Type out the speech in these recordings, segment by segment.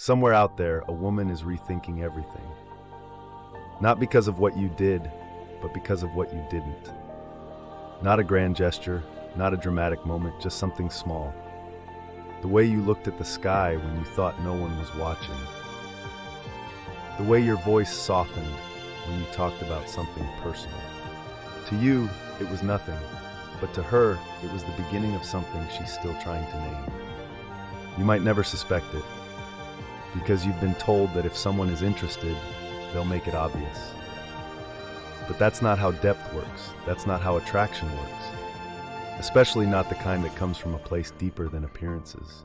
Somewhere out there, a woman is rethinking everything. Not because of what you did, but because of what you didn't. Not a grand gesture, not a dramatic moment, just something small. The way you looked at the sky when you thought no one was watching. The way your voice softened when you talked about something personal. To you, it was nothing, but to her, it was the beginning of something she's still trying to name. You might never suspect it, because you've been told that if someone is interested, they'll make it obvious. But that's not how depth works. That's not how attraction works. Especially not the kind that comes from a place deeper than appearances.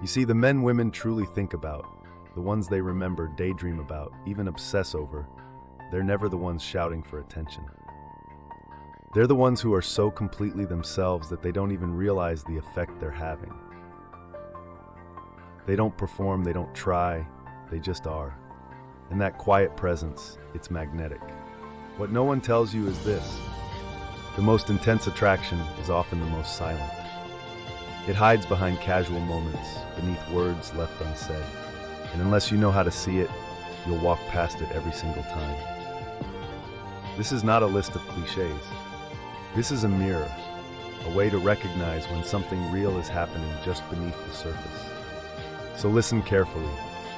You see, the men women truly think about, the ones they remember, daydream about, even obsess over, they're never the ones shouting for attention. They're the ones who are so completely themselves that they don't even realize the effect they're having. They don't perform, they don't try, they just are. And that quiet presence, it's magnetic. What no one tells you is this: the most intense attraction is often the most silent. It hides behind casual moments, beneath words left unsaid. And unless you know how to see it, you'll walk past it every single time. This is not a list of cliches. This is a mirror, a way to recognize when something real is happening just beneath the surface. So listen carefully,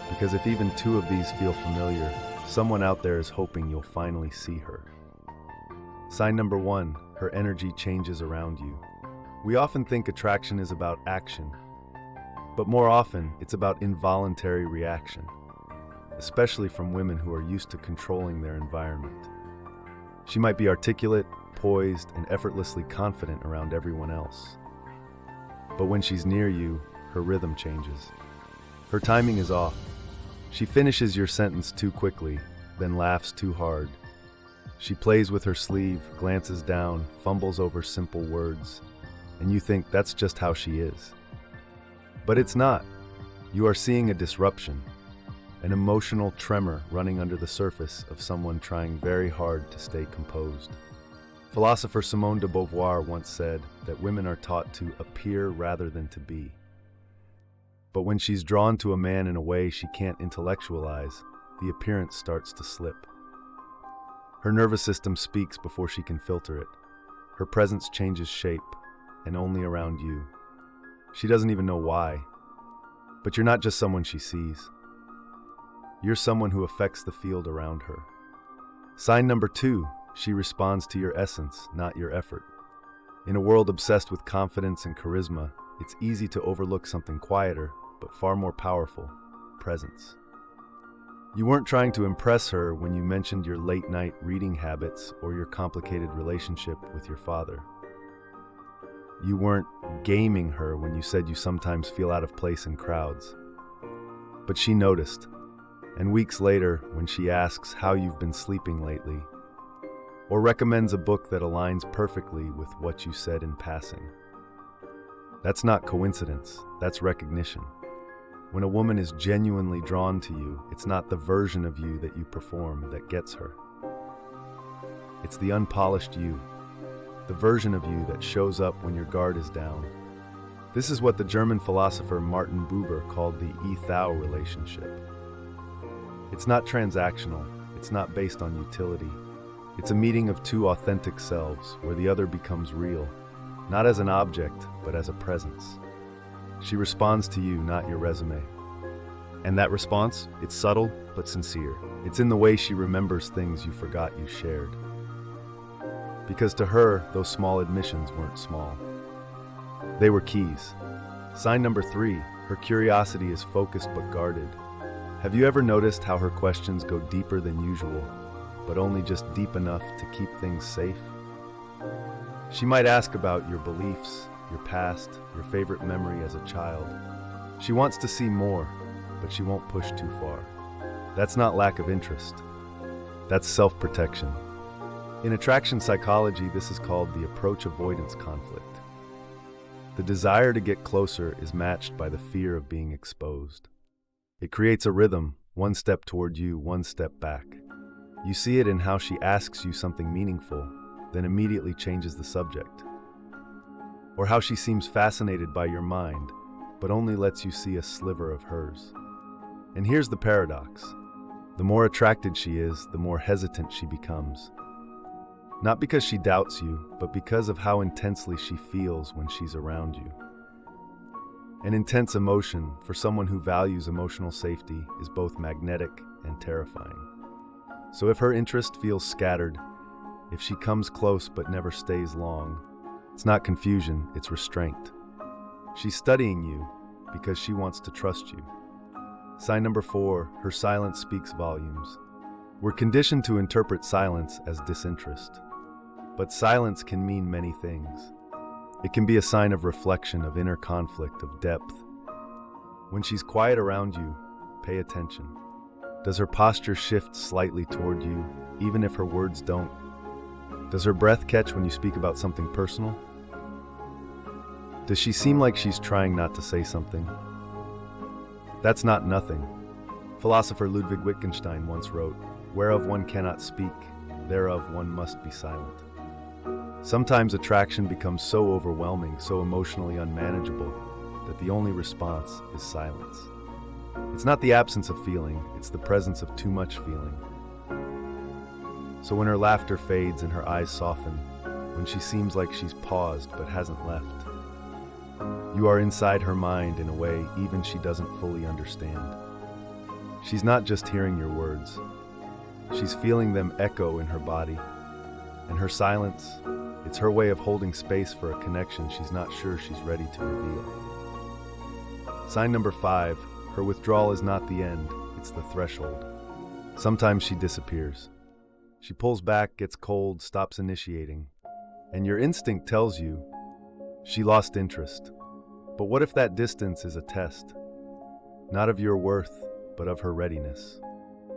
because if even two of these feel familiar, someone out there is hoping you'll finally see her. Sign number 1, her energy changes around you. We often think attraction is about action, but more often it's about involuntary reaction, especially from women who are used to controlling their environment. She might be articulate, poised, and effortlessly confident around everyone else. But when she's near you, her rhythm changes. Her timing is off. She finishes your sentence too quickly, then laughs too hard. She plays with her sleeve, glances down, fumbles over simple words, and you think that's just how she is. But it's not. You are seeing a disruption, an emotional tremor running under the surface of someone trying very hard to stay composed. Philosopher Simone de Beauvoir once said that women are taught to appear rather than to be. But when she's drawn to a man in a way she can't intellectualize, the appearance starts to slip. Her nervous system speaks before she can filter it. Her presence changes shape, and only around you. She doesn't even know why. But you're not just someone she sees. You're someone who affects the field around her. Sign number 2, she responds to your essence, not your effort. In a world obsessed with confidence and charisma, it's easy to overlook something quieter, but far more powerful: presence. You weren't trying to impress her when you mentioned your late-night reading habits or your complicated relationship with your father. You weren't gaming her when you said you sometimes feel out of place in crowds. But she noticed, and weeks later, when she asks how you've been sleeping lately, or recommends a book that aligns perfectly with what you said in passing. That's not coincidence, that's recognition. When a woman is genuinely drawn to you, it's not the version of you that you perform that gets her. It's the unpolished you, the version of you that shows up when your guard is down. This is what the German philosopher Martin Buber called the ich-thou relationship. It's not transactional, it's not based on utility. It's a meeting of two authentic selves where the other becomes real, not as an object, but as a presence. She responds to you, not your resume. And that response, it's subtle but sincere. It's in the way she remembers things you forgot you shared. Because to her, those small admissions weren't small. They were keys. Sign number 3, her curiosity is focused but guarded. Have you ever noticed how her questions go deeper than usual, but only just deep enough to keep things safe? She might ask about your beliefs, your past, your favorite memory as a child. She wants to see more, but she won't push too far. That's not lack of interest. That's self-protection. In attraction psychology, this is called the approach avoidance conflict. The desire to get closer is matched by the fear of being exposed. It creates a rhythm, one step toward you, one step back. You see it in how she asks you something meaningful, then immediately changes the subject. Or how she seems fascinated by your mind, but but only lets you see a sliver of hers. And here's the paradox. The more attracted she is, the more hesitant she becomes. Not because she doubts you, but because of how intensely she feels when she's around you. An intense emotion, for someone who values emotional safety, is both magnetic and terrifying. So if her interest feels scattered, if she comes close but never stays long, it's not confusion, it's restraint. She's studying you because she wants to trust you. Sign number 4, her silence speaks volumes. We're conditioned to interpret silence as disinterest. But silence can mean many things. It can be a sign of reflection, of inner conflict, of depth. When she's quiet around you, pay attention. Does her posture shift slightly toward you, even if her words don't? Does her breath catch when you speak about something personal? Does she seem like she's trying not to say something? That's not nothing. Philosopher Ludwig Wittgenstein once wrote, "Whereof one cannot speak, thereof one must be silent." Sometimes attraction becomes so overwhelming, so emotionally unmanageable, that the only response is silence. It's not the absence of feeling, it's the presence of too much feeling. So when her laughter fades and her eyes soften, when she seems like she's paused but hasn't left, you are inside her mind in a way even she doesn't fully understand. She's not just hearing your words, she's feeling them echo in her body. And her silence, it's her way of holding space for a connection she's not sure she's ready to reveal. Sign number 5, her withdrawal is not the end, it's the threshold. Sometimes she disappears. She pulls back, gets cold, stops initiating. And your instinct tells you she lost interest. But what if that distance is a test? Not of your worth, but of her readiness.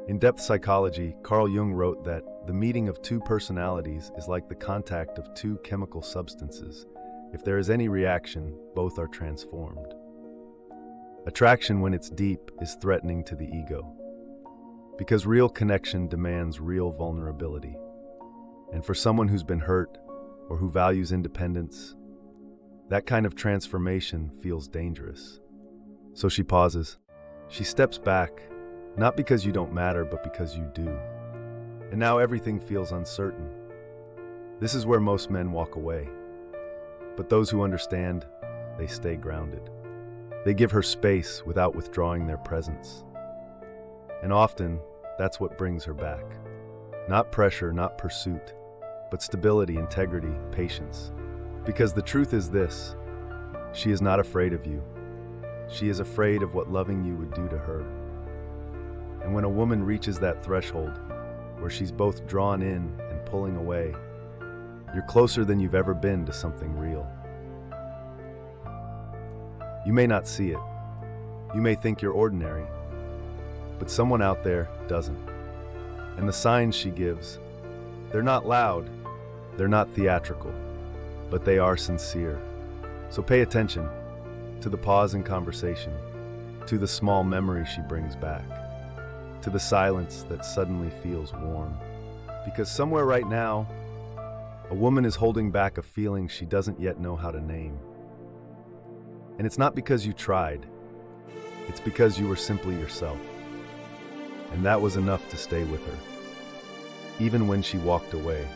In Depth Psychology, Carl Jung wrote that the meeting of two personalities is like the contact of two chemical substances. If there is any reaction, both are transformed. Attraction, when it's deep, is threatening to the ego. Because real connection demands real vulnerability. And for someone who's been hurt, or who values independence, that kind of transformation feels dangerous. So she pauses. She steps back, not because you don't matter, but because you do. And now everything feels uncertain. This is where most men walk away. But those who understand, they stay grounded. They give her space without withdrawing their presence. And often, that's what brings her back. Not pressure, not pursuit, but stability, integrity, patience. Because the truth is this, she is not afraid of you. She is afraid of what loving you would do to her. And when a woman reaches that threshold, where she's both drawn in and pulling away, you're closer than you've ever been to something real. You may not see it. You may think you're ordinary. But someone out there doesn't. And the signs she gives, they're not loud, they're not theatrical, but they are sincere. So pay attention to the pause in conversation, to the small memory she brings back, to the silence that suddenly feels warm. Because somewhere right now, a woman is holding back a feeling she doesn't yet know how to name. And it's not because you tried, it's because you were simply yourself. And that was enough to stay with her, even when she walked away.